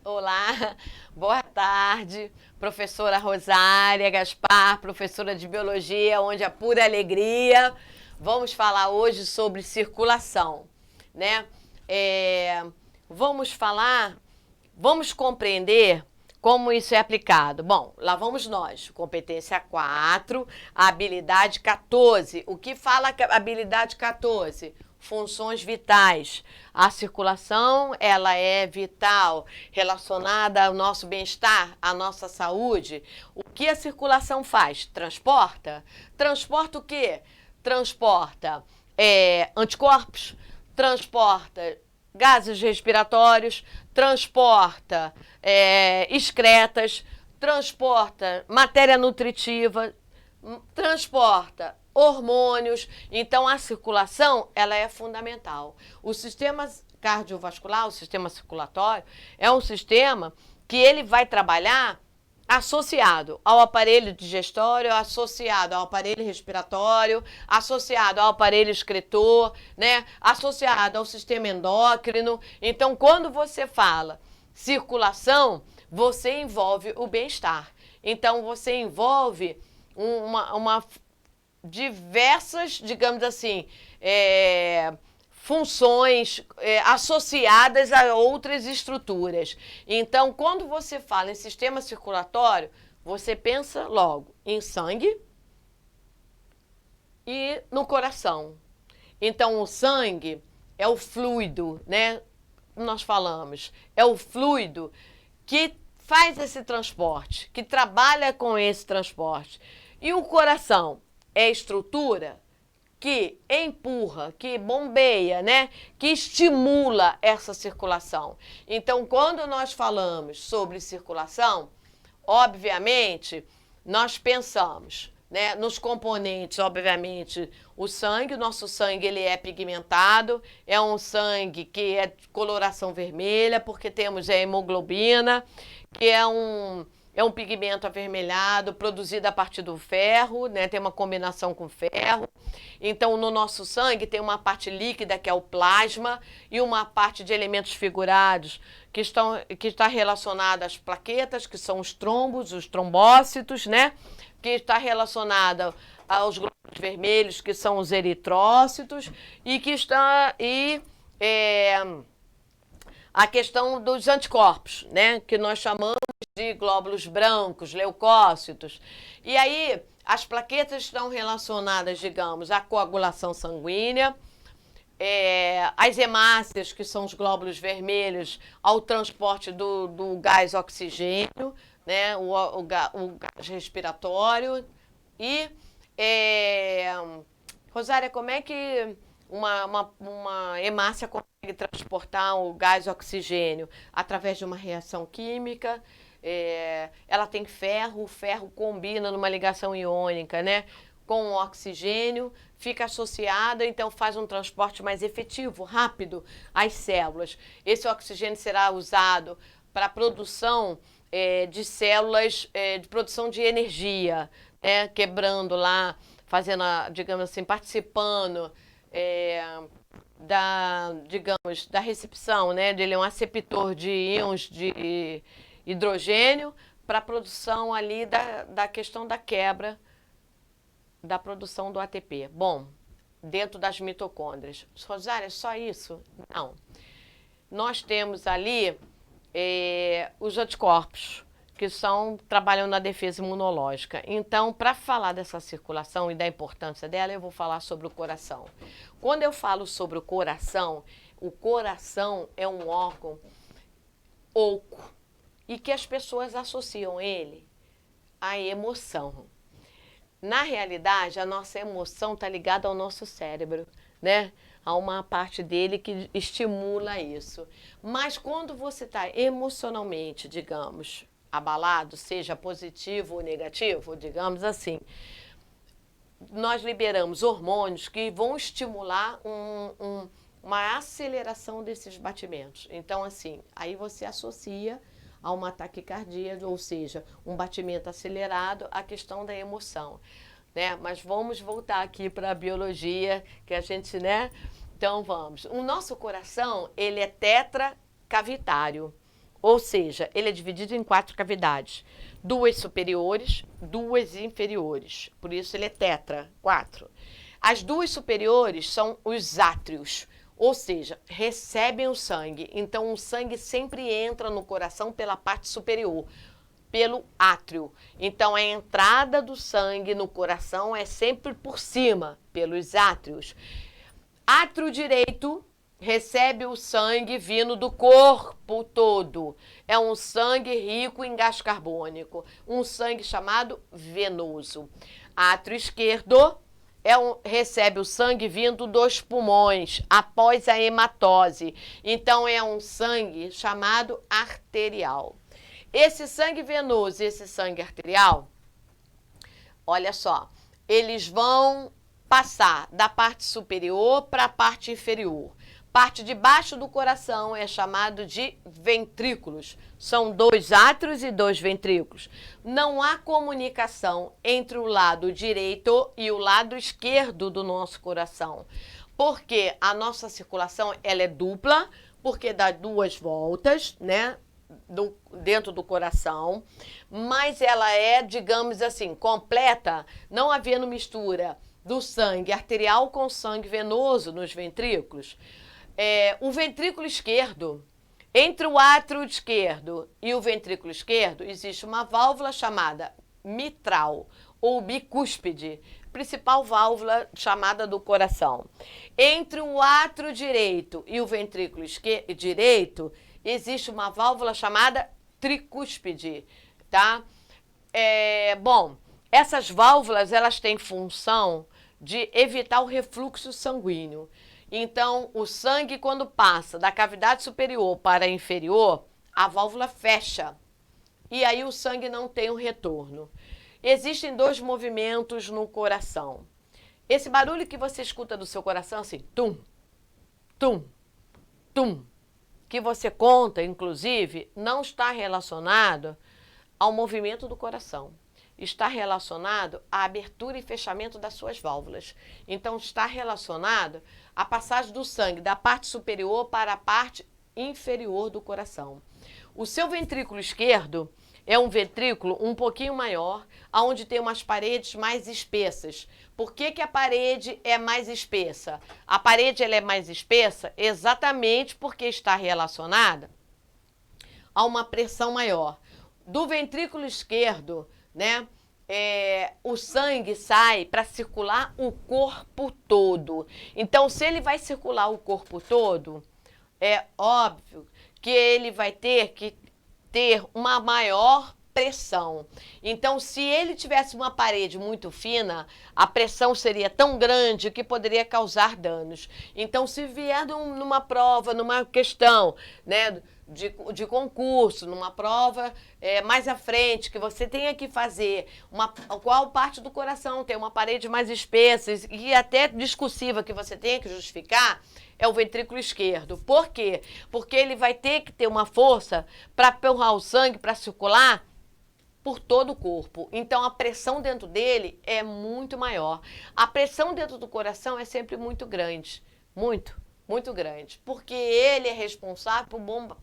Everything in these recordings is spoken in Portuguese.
Olá, boa tarde, professora Rosária Gaspar, professora de Biologia, onde é pura alegria. Vamos falar hoje sobre circulação, né? É, vamos falar, vamos compreender como isso é aplicado. Bom, lá vamos nós. Competência 4, habilidade 14. O que fala a habilidade 14? Funções vitais. A circulação, ela é vital, relacionada ao nosso bem-estar, à nossa saúde. O que a circulação faz? Transporta? Transporta o quê? Transporta anticorpos, transporta gases respiratórios, transporta excretas, transporta matéria nutritiva, transporta hormônios. Então, a circulação, ela é fundamental. O sistema cardiovascular, o sistema circulatório, é um sistema que ele vai trabalhar associado ao aparelho digestório, associado ao aparelho respiratório, associado ao aparelho excretor, né? Associado ao sistema endócrino. Então, quando você fala circulação, você envolve o bem-estar. Então, você envolve uma diversas, digamos assim, funções associadas a outras estruturas. Então, quando você fala em sistema circulatório, você pensa logo em sangue e no coração. Então, o sangue é o fluido, né? Nós falamos, é o fluido que faz esse transporte, que trabalha com esse transporte. E o coração é a estrutura que empurra, que bombeia, né? Que estimula essa circulação. Então, quando nós falamos sobre circulação, obviamente, nós pensamos, né, nos componentes, obviamente, o sangue. O nosso sangue, ele é pigmentado, é um sangue que é de coloração vermelha, porque temos a hemoglobina, que é um pigmento avermelhado produzido a partir do ferro, né? Tem uma combinação com ferro. Então, no nosso sangue tem uma parte líquida, que é o plasma, e uma parte de elementos figurados, que está relacionada às plaquetas, que são os trombos, os trombócitos, né? Que está relacionada aos glóbulos vermelhos, que são os eritrócitos, e que está a questão dos anticorpos, né? Que nós chamamos de glóbulos brancos, leucócitos. E aí, as plaquetas estão relacionadas, digamos, à coagulação sanguínea, as hemácias, que são os glóbulos vermelhos, ao transporte do gás oxigênio, né? O gás respiratório. E, Rosária, como é que uma hemácia consegue transportar o gás oxigênio? Através de uma reação química. Ela tem ferro, o ferro combina numa ligação iônica, né, com o oxigênio, fica associada, então faz um transporte mais efetivo, rápido às células. Esse oxigênio será usado para a produção de células, de produção de energia, né, quebrando lá, fazendo, digamos assim, participando digamos, da recepção, né? Ele é um aceptor de íons de hidrogênio para a produção ali da questão da quebra da produção do ATP. Bom, dentro das mitocôndrias. Rosária, só isso? Não. Nós temos ali os anticorpos, que trabalham na defesa imunológica. Então, para falar dessa circulação e da importância dela, eu vou falar sobre o coração. Quando eu falo sobre o coração é um órgão oco e que as pessoas associam ele à emoção. Na realidade, a nossa emoção está ligada ao nosso cérebro, né? Há uma parte dele que estimula isso. Mas quando você está emocionalmente, digamos, abalado, seja positivo ou negativo, digamos assim, nós liberamos hormônios que vão estimular uma aceleração desses batimentos. Então, assim, aí você associa a uma taquicardia, ou seja, um batimento acelerado, à questão da emoção, né? Mas vamos voltar aqui para a biologia, que a gente, né? Então, vamos. O nosso coração, ele é tetracavitário. Ou seja, ele é dividido em 4 cavidades. 2 superiores, 2 inferiores. Por isso ele é tetra, 4. As 2 superiores são os átrios, ou seja, recebem o sangue. Então o sangue sempre entra no coração pela parte superior, pelo átrio. Então a entrada do sangue no coração é sempre por cima, pelos átrios. Átrio direito recebe o sangue vindo do corpo todo. É um sangue rico em gás carbônico, um sangue chamado venoso. Átrio esquerdo recebe o sangue vindo dos pulmões após a hematose. Então é um sangue chamado arterial. Esse sangue venoso e esse sangue arterial, olha só, eles vão passar da parte superior para a parte inferior. Parte de baixo do coração é chamado de ventrículos. São 2 átrios e 2 ventrículos. Não há comunicação entre o lado direito e o lado esquerdo do nosso coração. Porque a nossa circulação ela é dupla, porque dá 2 voltas, né? Dentro do coração, mas ela é, digamos assim, completa, não havendo mistura do sangue arterial com sangue venoso nos ventrículos. O ventrículo esquerdo, entre o átrio esquerdo e o ventrículo esquerdo, existe uma válvula chamada mitral ou bicúspide, principal válvula chamada do coração. Entre o átrio direito e o ventrículo direito, existe uma válvula chamada tricúspide, tá? Bom, essas válvulas, elas têm função de evitar o refluxo sanguíneo. Então, o sangue, quando passa da cavidade superior para a inferior, a válvula fecha. E aí o sangue não tem um retorno. Existem 2 movimentos no coração. Esse barulho que você escuta do seu coração, assim, tum, tum, tum, que você conta, inclusive, não está relacionado ao movimento do coração. Está relacionado à abertura e fechamento das suas válvulas. Então, está relacionado à passagem do sangue da parte superior para a parte inferior do coração. O seu ventrículo esquerdo é um ventrículo um pouquinho maior, onde tem umas paredes mais espessas. Por que a parede é mais espessa? A parede ela é mais espessa exatamente porque está relacionada a uma pressão maior. Do ventrículo esquerdo, né, o sangue sai para circular o corpo todo. Então, se ele vai circular o corpo todo, é óbvio que ele vai ter que ter uma maior pressão. Então, se ele tivesse uma parede muito fina, a pressão seria tão grande que poderia causar danos. Então, se vier numa prova, numa questão, né, de concurso, numa prova mais à frente, que você tenha que fazer qual parte do coração tem uma parede mais espessa e até discursiva que você tenha que justificar, é o ventrículo esquerdo. Por quê? Porque ele vai ter que ter uma força para empurrar o sangue, para circular por todo o corpo. Então, a pressão dentro dele é muito maior. A pressão dentro do coração é sempre muito grande. Muito grande. Porque ele é responsável por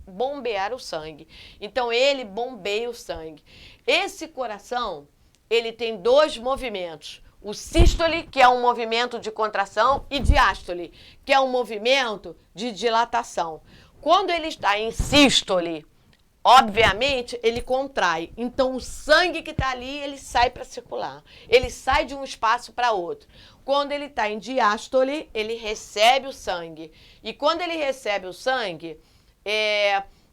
bombear o sangue. Então, ele bombeia o sangue. Esse coração, ele tem 2 movimentos. O sístole, que é um movimento de contração, e diástole, que é um movimento de dilatação. Quando ele está em sístole, obviamente, ele contrai. Então, o sangue que está ali, ele sai para circular. Ele sai de um espaço para outro. Quando ele está em diástole, ele recebe o sangue. E quando ele recebe o sangue,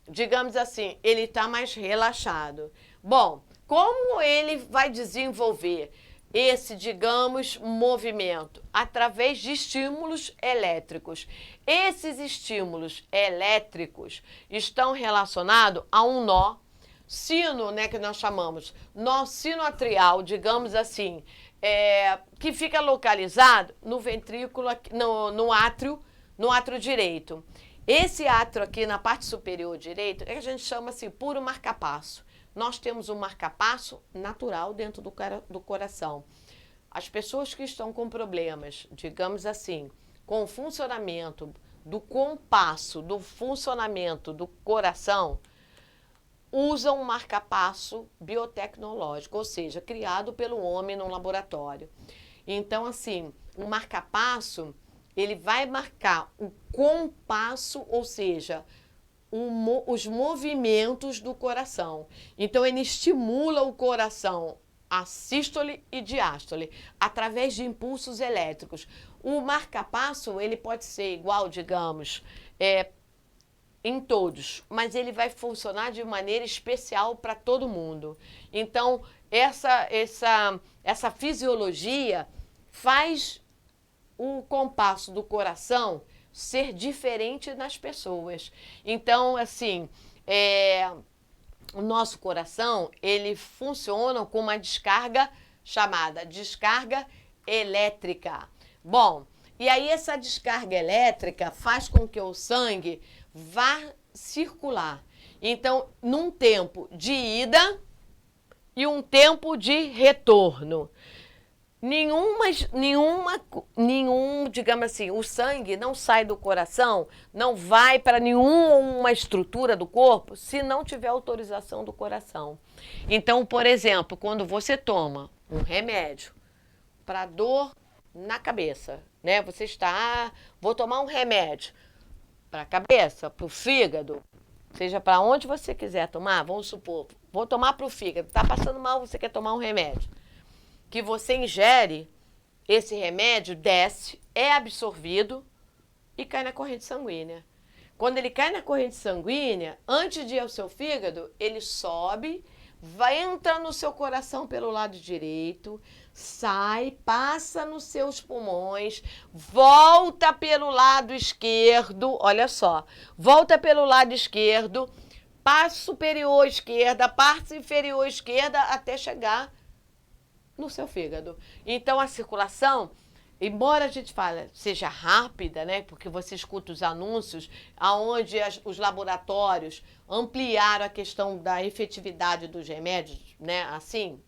digamos assim, ele está mais relaxado. Bom, como ele vai desenvolver esse, digamos, movimento? Através de estímulos elétricos. Esses estímulos elétricos estão relacionados a um nó, sino, né, que nós chamamos nó sinoatrial, digamos assim, que fica localizado no ventrículo, no átrio direito. Esse átrio aqui na parte superior direita, a gente chama assim, puro marcapasso. Nós temos um marcapasso natural dentro do coração. As pessoas que estão com problemas, digamos assim, com o funcionamento do compasso, do funcionamento do coração, usam um marca-passo biotecnológico, ou seja, criado pelo homem num laboratório. Então, assim, o marca-passo, ele vai marcar o compasso, ou seja, os movimentos do coração. Então, ele estimula o coração a sístole e diástole através de impulsos elétricos. O marca-passo, ele pode ser igual, digamos, em todos, mas ele vai funcionar de maneira especial para todo mundo. Então, essa fisiologia faz o compasso do coração ser diferente nas pessoas. Então, assim, o nosso coração, ele funciona com uma descarga chamada descarga elétrica. Bom, e aí essa descarga elétrica faz com que o sangue vá circular. Então, num tempo de ida e um tempo de retorno. Digamos assim, o sangue não sai do coração, não vai para nenhuma estrutura do corpo se não tiver autorização do coração. Então, por exemplo, quando você toma um remédio para dor na cabeça, né? Você está, vou tomar um remédio para a cabeça, para o fígado, seja para onde você quiser tomar, vamos supor, vou tomar para o fígado, está passando mal, você quer tomar um remédio. Que você ingere, esse remédio desce, é absorvido e cai na corrente sanguínea. Quando ele cai na corrente sanguínea, antes de ir ao seu fígado, ele sobe, entra no seu coração pelo lado direito, sai, passa nos seus pulmões, volta pelo lado esquerdo, olha só, volta pelo lado esquerdo, parte superior esquerda, parte inferior esquerda, até chegar no seu fígado. Então, a circulação, embora a gente fale, seja rápida, né? Porque você escuta os anúncios aonde os laboratórios ampliaram a questão da efetividade dos remédios, né? Assim,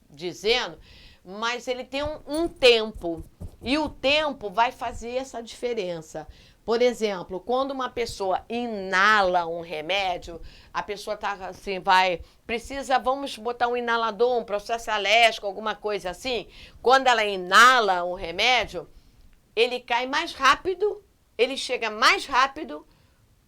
dizendo, mas ele tem um tempo. E o tempo vai fazer essa diferença. Por exemplo, quando uma pessoa inala um remédio, a pessoa tá assim, vamos botar um inalador, um processo alérgico, alguma coisa assim. Quando ela inala um remédio, ele cai mais rápido, ele chega mais rápido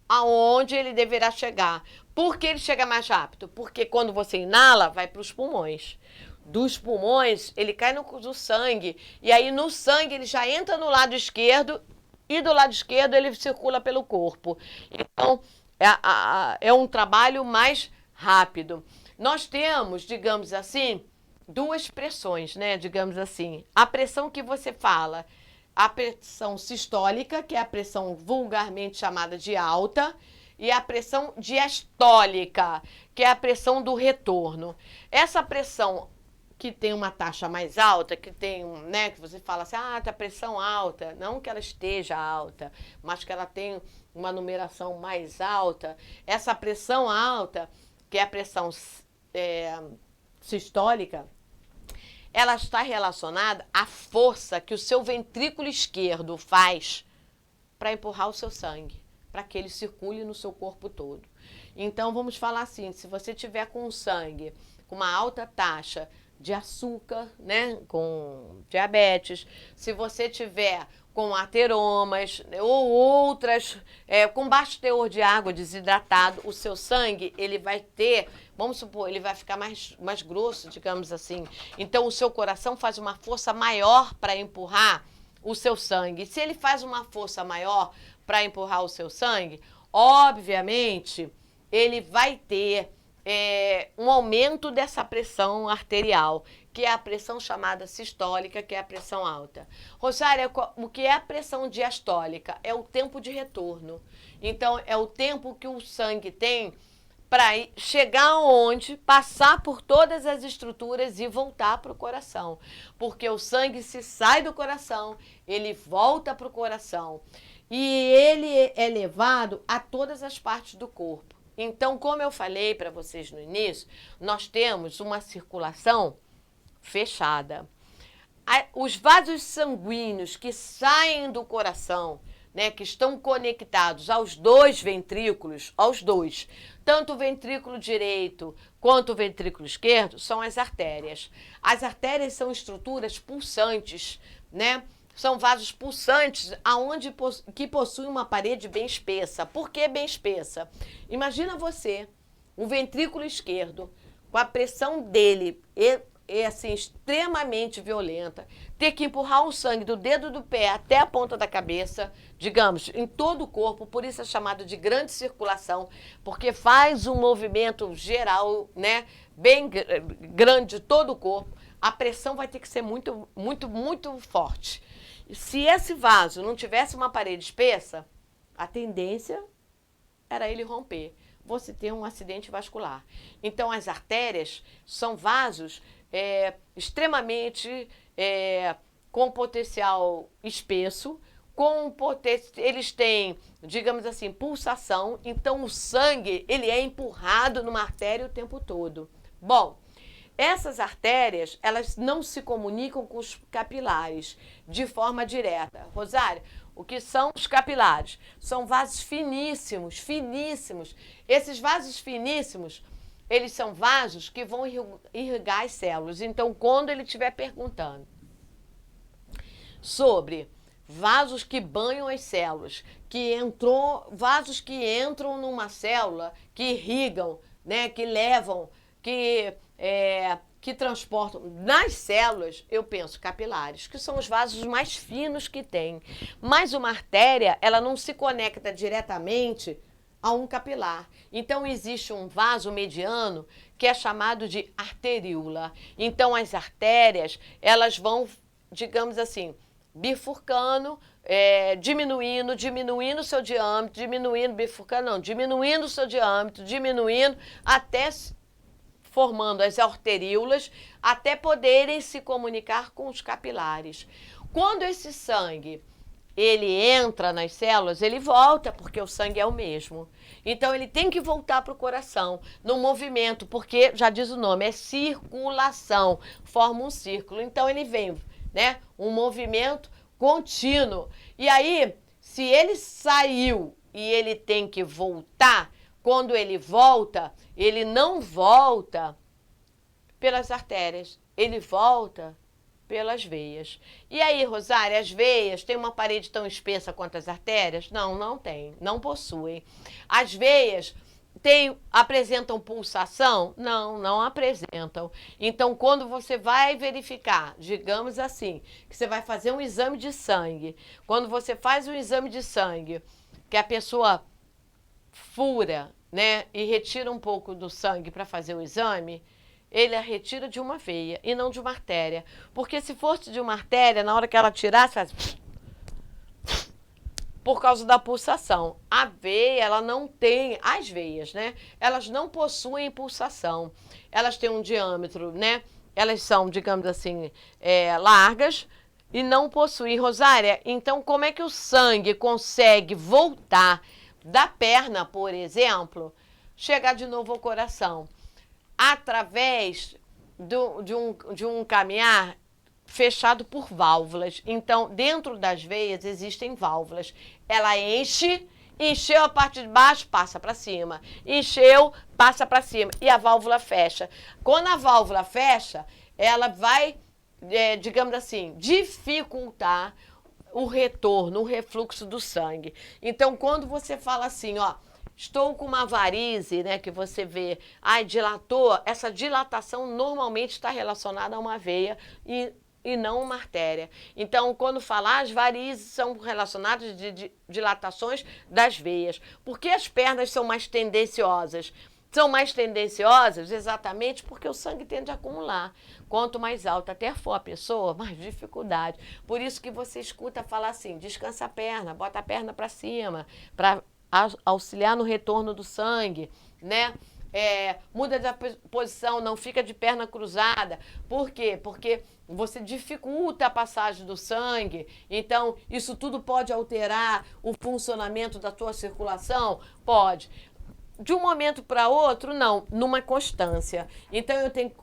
aonde ele deverá chegar. Por que ele chega mais rápido? Porque quando você inala, vai para os pulmões. Dos pulmões, ele cai no sangue, e aí no sangue ele já entra no lado esquerdo, e do lado esquerdo ele circula pelo corpo. Então, é um trabalho mais rápido. Nós temos, digamos assim, duas pressões, né? Digamos assim, a pressão que você fala, a pressão sistólica, que é a pressão vulgarmente chamada de alta, e a pressão diastólica, que é a pressão do retorno. Essa pressão que tem uma taxa mais alta, que tem, né, que você fala assim, tá pressão alta, não que ela esteja alta, mas que ela tem uma numeração mais alta. Essa pressão alta, que é a pressão sistólica, ela está relacionada à força que o seu ventrículo esquerdo faz para empurrar o seu sangue, para que ele circule no seu corpo todo. Então, vamos falar assim, se você tiver com o sangue com uma alta taxa de açúcar, né, com diabetes, se você tiver com ateromas ou outras, com baixo teor de água, desidratado, o seu sangue, ele vai ter, vamos supor, ele vai ficar mais grosso, digamos assim. Então, o seu coração faz uma força maior para empurrar o seu sangue. Se ele faz uma força maior para empurrar o seu sangue, obviamente, ele vai ter um aumento dessa pressão arterial, que é a pressão chamada sistólica, que é a pressão alta. Rosária, o que é a pressão diastólica? É o tempo de retorno. Então, é o tempo que o sangue tem para chegar onde, passar por todas as estruturas e voltar para o coração. Porque o sangue, se sai do coração, ele volta para o coração. E ele é levado a todas as partes do corpo. Então, como eu falei para vocês no início, nós temos uma circulação fechada. Os vasos sanguíneos que saem do coração né, que estão conectados aos dois ventrículos, aos dois, tanto o ventrículo direito quanto o ventrículo esquerdo, são as artérias. As artérias são estruturas pulsantes, né? São vasos pulsantes que possuem uma parede bem espessa. Por que bem espessa? Imagina você, o ventrículo esquerdo, com a pressão dele é assim, extremamente violenta, ter que empurrar o sangue do dedo do pé até a ponta da cabeça, digamos, em todo o corpo, por isso é chamado de grande circulação, porque faz um movimento geral, né, bem grande de todo o corpo. A pressão vai ter que ser muito, muito, muito forte. Se esse vaso não tivesse uma parede espessa, a tendência era ele romper, você ter um acidente vascular. Então, as artérias são vasos extremamente com potencial espesso, eles têm, digamos assim, pulsação, então o sangue ele é empurrado numa artéria o tempo todo. Bom, essas artérias, elas não se comunicam com os capilares de forma direta. Rosária, o que são os capilares? São vasos finíssimos, finíssimos. Esses vasos finíssimos, eles são vasos que vão irrigar as células. Então, quando ele estiver perguntando sobre vasos que banham as células, vasos que entram numa célula, que irrigam, né, que levam, que transportam nas células, eu penso capilares, que são os vasos mais finos que tem. Mas uma artéria, ela não se conecta diretamente a um capilar. Então, existe um vaso mediano que é chamado de arteríola. Então, as artérias, elas vão, digamos assim, bifurcando, diminuindo o seu diâmetro, diminuindo o seu diâmetro, diminuindo, até formando as arteríolas, até poderem se comunicar com os capilares. Quando esse sangue ele entra nas células, ele volta, porque o sangue é o mesmo. Então, ele tem que voltar para o coração, no movimento, porque, já diz o nome, é circulação, forma um círculo. Então, ele vem, né, um movimento contínuo. E aí, se ele saiu e ele tem que voltar, quando ele volta, ele não volta pelas artérias, ele volta pelas veias. E aí, Rosária, as veias têm uma parede tão espessa quanto as artérias? Não, não tem, não possuem. As veias apresentam pulsação? Não, não apresentam. Então, quando você vai verificar, digamos assim, que você vai fazer um exame de sangue, quando você faz um exame de sangue, que a pessoa fura, né, e retira um pouco do sangue para fazer o exame, ele a retira de uma veia e não de uma artéria. Porque se fosse de uma artéria, na hora que ela tirasse, faz por causa da pulsação. A veia, ela não tem, as veias, né, elas não possuem pulsação. Elas têm um diâmetro, né, elas são, digamos assim, largas e não possuem. Rosária, então como é que o sangue consegue voltar da perna, por exemplo, chegar de novo ao coração? Através de um caminhar fechado por válvulas. Então, dentro das veias existem válvulas. Ela encheu a parte de baixo, passa para cima. Encheu, passa para cima. E a válvula fecha. Quando a válvula fecha, ela vai, digamos assim, dificultar o retorno, o refluxo do sangue. Então, quando você fala assim, ó, estou com uma varize, né, que você vê, dilatou, essa dilatação normalmente está relacionada a uma veia e não uma artéria. Então, quando falar, as varizes são relacionadas de dilatações das veias. Por que as pernas são mais tendenciosas? São mais tendenciosas exatamente porque o sangue tende a acumular. Quanto mais alta até for a pessoa, mais dificuldade. Por isso que você escuta falar assim, descansa a perna, bota a perna para cima, para auxiliar no retorno do sangue, né? Muda de posição, não fica de perna cruzada. Por quê? Porque você dificulta a passagem do sangue. Então, isso tudo pode alterar o funcionamento da tua circulação? Pode. De um momento para outro, não, numa constância. Então, eu tenho que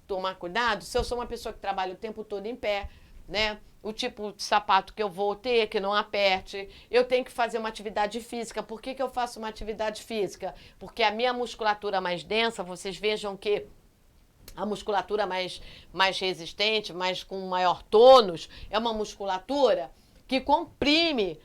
tomar cuidado. Se eu sou uma pessoa que trabalha o tempo todo em pé, né? O tipo de sapato que eu vou ter, que não aperte. Eu tenho que fazer uma atividade física. Por que eu faço uma atividade física? Porque a minha musculatura mais densa, vocês vejam que a musculatura mais resistente, mais com maior tônus, é uma musculatura que comprime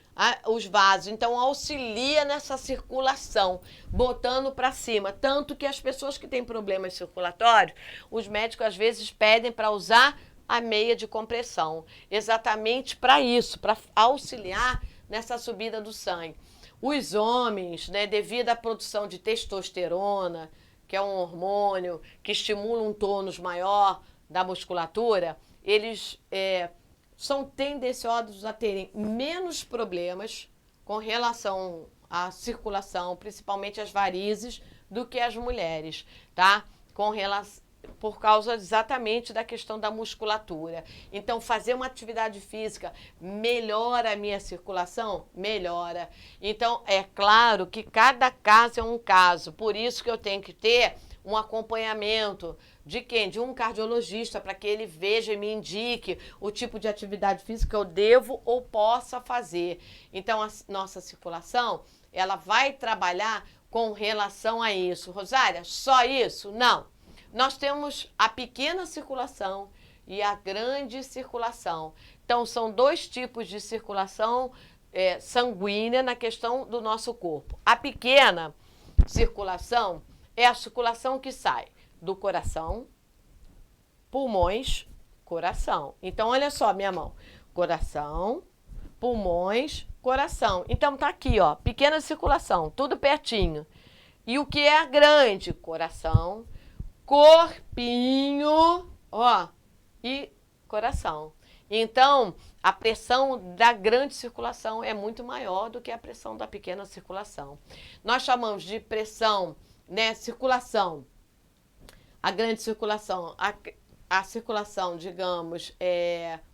os vasos, então auxilia nessa circulação, botando para cima. Tanto que as pessoas que têm problemas circulatórios, os médicos às vezes pedem para usar a meia de compressão, exatamente para isso, para auxiliar nessa subida do sangue. Os homens, né, devido à produção de testosterona, que é um hormônio que estimula um tônus maior da musculatura, eles são tendenciosos a terem menos problemas com relação à circulação, principalmente as varizes, do que as mulheres, tá? Por causa exatamente da questão da musculatura. Então, fazer uma atividade física melhora a minha circulação? Melhora. Então, é claro que cada caso é um caso, por isso que eu tenho que ter um acompanhamento de quem? De um cardiologista, para que ele veja e me indique o tipo de atividade física que eu devo ou possa fazer. Então, a nossa circulação, ela vai trabalhar com relação a isso. Rosária, só isso? Não. Nós temos a pequena circulação e a grande circulação. Então, são dois tipos de circulação sanguínea na questão do nosso corpo. A pequena circulação é a circulação que sai do coração, pulmões, coração. Então, olha só minha mão. Coração, pulmões, coração. Então, tá aqui, ó, pequena circulação, tudo pertinho. E o que é a grande? Coração, corpinho, ó, e coração. Então, a pressão da grande circulação é muito maior do que a pressão da pequena circulação. Nós chamamos de pressão, né, circulação. A grande circulação, a circulação, digamos,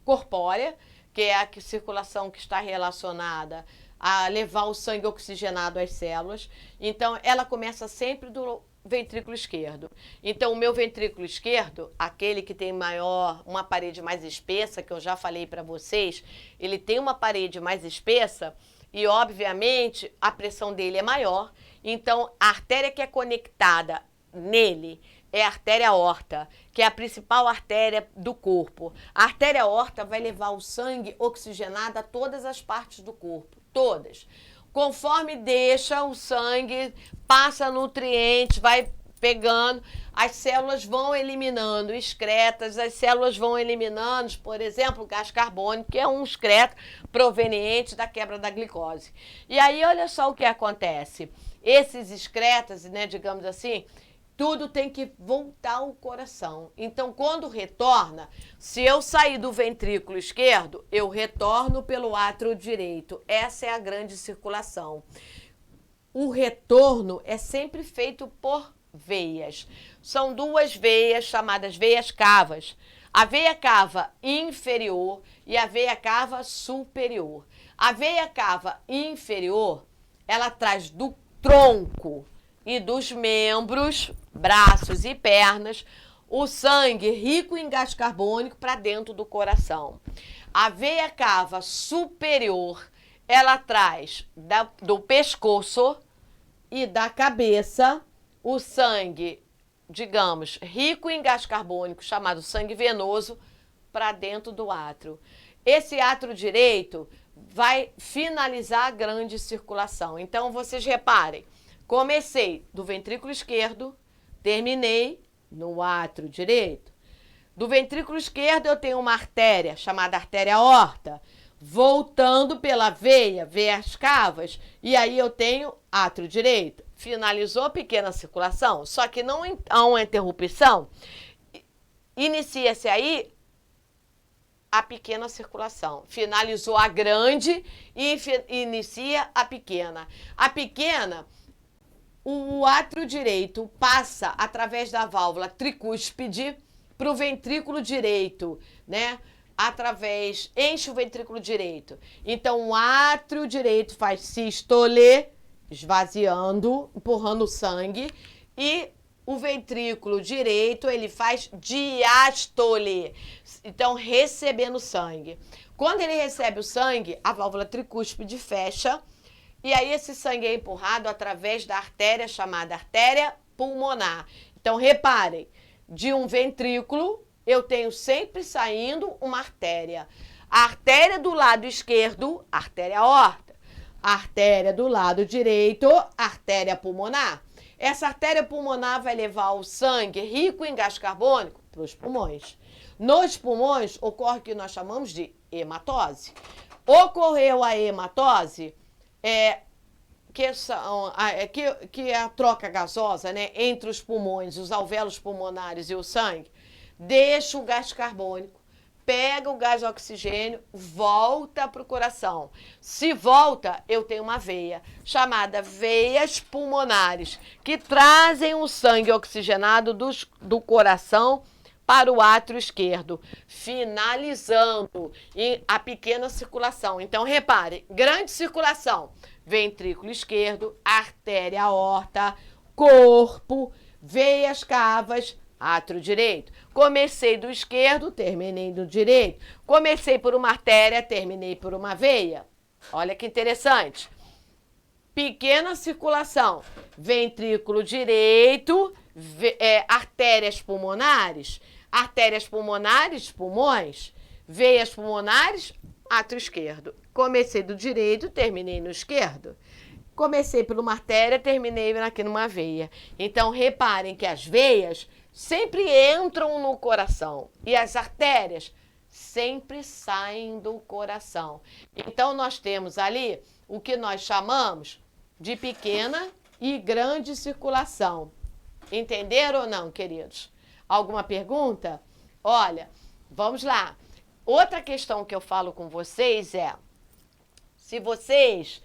corpórea, que é a circulação que está relacionada a levar o sangue oxigenado às células. Então, ela começa sempre do ventrículo esquerdo. Então, o meu ventrículo esquerdo, aquele que tem uma parede mais espessa, que eu já falei para vocês, ele tem uma parede mais espessa e, obviamente, a pressão dele é maior. Então, a artéria que é conectada nele é a artéria aorta, que é a principal artéria do corpo. A artéria aorta vai levar o sangue oxigenado a todas as partes do corpo, todas. Conforme deixa o sangue, passa nutrientes, vai pegando, as células vão eliminando excretas, as células vão eliminando, por exemplo, o gás carbônico, que é um excreto proveniente da quebra da glicose. E aí, olha só o que acontece. Esses excretas, né, digamos assim, tudo tem que voltar ao coração. Então, quando retorna, se eu sair do ventrículo esquerdo, eu retorno pelo átrio direito. Essa é a grande circulação. O retorno é sempre feito por veias. São duas veias chamadas veias cavas. A veia cava inferior e a veia cava superior. A veia cava inferior, ela traz do tronco e dos membros, braços e pernas, o sangue rico em gás carbônico para dentro do coração. A veia cava superior, ela traz do pescoço e da cabeça o sangue, digamos, rico em gás carbônico, chamado sangue venoso, para dentro do átrio. Esse átrio direito vai finalizar a grande circulação. Então, vocês reparem, comecei do ventrículo esquerdo, terminei no átrio direito. Do ventrículo esquerdo eu tenho uma artéria chamada artéria aorta, voltando pela veia, veias cavas, e aí eu tenho átrio direito. Finalizou a pequena circulação, só que não há uma interrupção, inicia-se aí a pequena circulação. Finalizou a grande e inicia a pequena. A pequena, o átrio direito passa através da válvula tricúspide para o ventrículo direito, né? Enche o ventrículo direito. Então, o átrio direito faz sístole, esvaziando, empurrando o sangue, e o ventrículo direito, ele faz diástole. Então, recebendo sangue. Quando ele recebe o sangue, a válvula tricúspide fecha. E aí esse sangue é empurrado através da artéria chamada artéria pulmonar. Então, reparem, de um ventrículo, eu tenho sempre saindo uma artéria. A artéria do lado esquerdo, artéria aorta. A artéria do lado direito, artéria pulmonar. Essa artéria pulmonar vai levar o sangue rico em gás carbônico para os pulmões. Nos pulmões ocorre o que nós chamamos de hematose. Ocorreu a hematose, que é a troca gasosa, né, entre os pulmões, os alvéolos pulmonares e o sangue, deixa o gás carbônico, pega o gás oxigênio, volta para o coração. Se volta, eu tenho uma veia, chamada veias pulmonares, que trazem o sangue oxigenado do coração para o átrio esquerdo, finalizando a pequena circulação. Então, repare, grande circulação, ventrículo esquerdo, artéria aorta, corpo, veias cavas, átrio direito. Comecei do esquerdo, terminei do direito. Comecei por uma artéria, terminei por uma veia. Olha que interessante. Pequena circulação, ventrículo direito, artérias pulmonares, pulmões, veias pulmonares, átrio esquerdo. Comecei do direito, terminei no esquerdo. Comecei por uma artéria, terminei aqui numa veia. Então, reparem que as veias sempre entram no coração e as artérias sempre saem do coração. Então, nós temos ali o que nós chamamos de pequena e grande circulação. Entenderam ou não, queridos? Alguma pergunta? Olha, vamos lá. Outra questão que eu falo com vocês é, se vocês,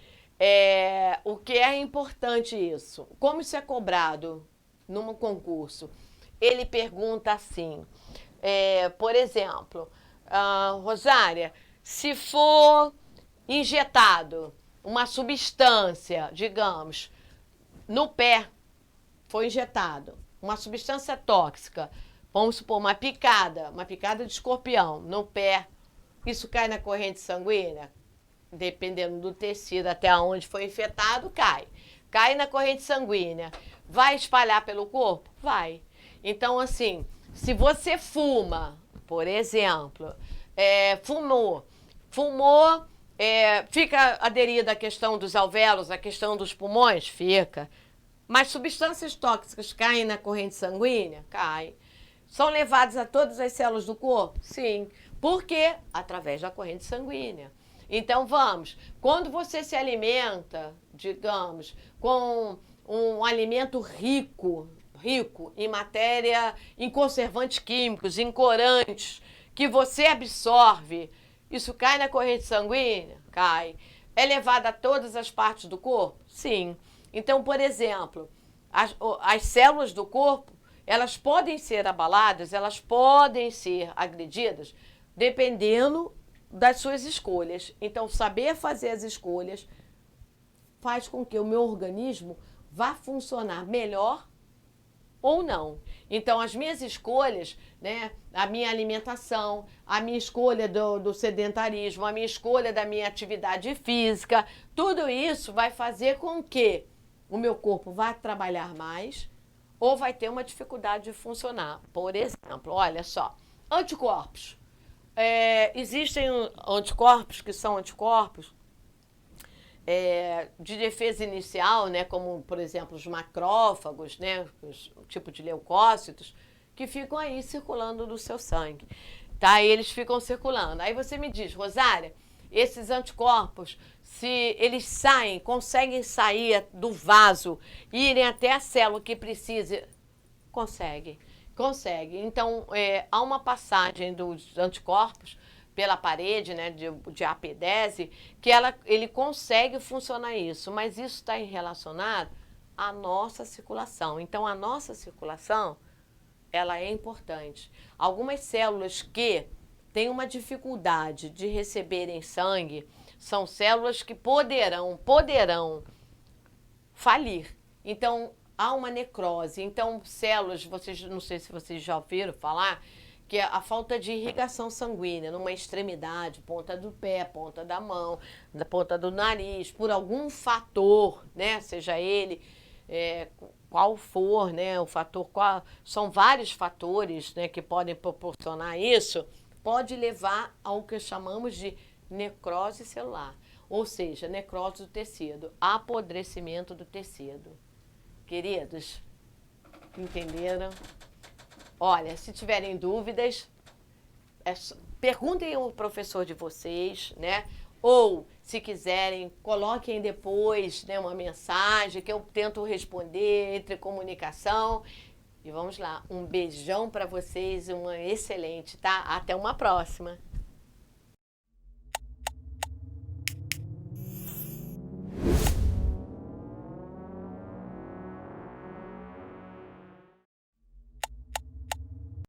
o que é importante isso? Como isso é cobrado num concurso? Ele pergunta assim, por exemplo, Rosária, se for injetado uma substância, digamos, no pé, foi injetado uma substância tóxica, vamos supor, uma picada de escorpião no pé, isso cai na corrente sanguínea? Dependendo do tecido até onde foi infectado, cai. Cai na corrente sanguínea. Vai espalhar pelo corpo? Vai. Então, assim, se você fuma, por exemplo, fumou, fica aderida à questão dos alvéolos, à questão dos pulmões? Fica. Mas substâncias tóxicas caem na corrente sanguínea? Cai. São levadas a todas as células do corpo? Sim. Por quê? Através da corrente sanguínea. Então, vamos, quando você se alimenta, digamos, com um alimento rico em matéria, em conservantes químicos, em corantes, que você absorve, isso cai na corrente sanguínea? Cai. É levado a todas as partes do corpo? Sim. Então, por exemplo, as células do corpo, elas podem ser abaladas, elas podem ser agredidas, dependendo das suas escolhas. Então, saber fazer as escolhas faz com que o meu organismo vá funcionar melhor ou não. Então, as minhas escolhas, né, a minha alimentação, a minha escolha do sedentarismo, a minha escolha da minha atividade física, tudo isso vai fazer com que o meu corpo vá trabalhar mais ou vai ter uma dificuldade de funcionar. Por exemplo, olha só, anticorpos. Existem anticorpos que são anticorpos de defesa inicial, né, como, por exemplo, os macrófagos, né, o tipo de leucócitos, que ficam aí circulando no seu sangue. Tá? Eles ficam circulando. Aí você me diz, Rosária, esses anticorpos, se eles conseguem sair do vaso e irem até a célula que precisa? Consegue. Então, há uma passagem dos anticorpos pela parede, né, de AP10, que ele consegue funcionar isso, mas isso está relacionado à nossa circulação. Então, a nossa circulação, ela é importante. Algumas células que têm uma dificuldade de receberem sangue são células que poderão falir. Então, há uma necrose. Então, células, vocês, não sei se vocês já ouviram falar, que é a falta de irrigação sanguínea numa extremidade, ponta do pé, ponta da mão, da ponta do nariz, por algum fator, né? Seja ele qual for, né? O fator, são vários fatores, né, que podem proporcionar isso, pode levar ao que chamamos de necrose celular, ou seja, necrose do tecido, apodrecimento do tecido. Queridos, entenderam? Olha, se tiverem dúvidas, perguntem ao professor de vocês, né? Ou, se quiserem, coloquem depois, né, uma mensagem que eu tento responder, entre comunicação. E vamos lá, um beijão para vocês, uma excelente, tá? Até uma próxima.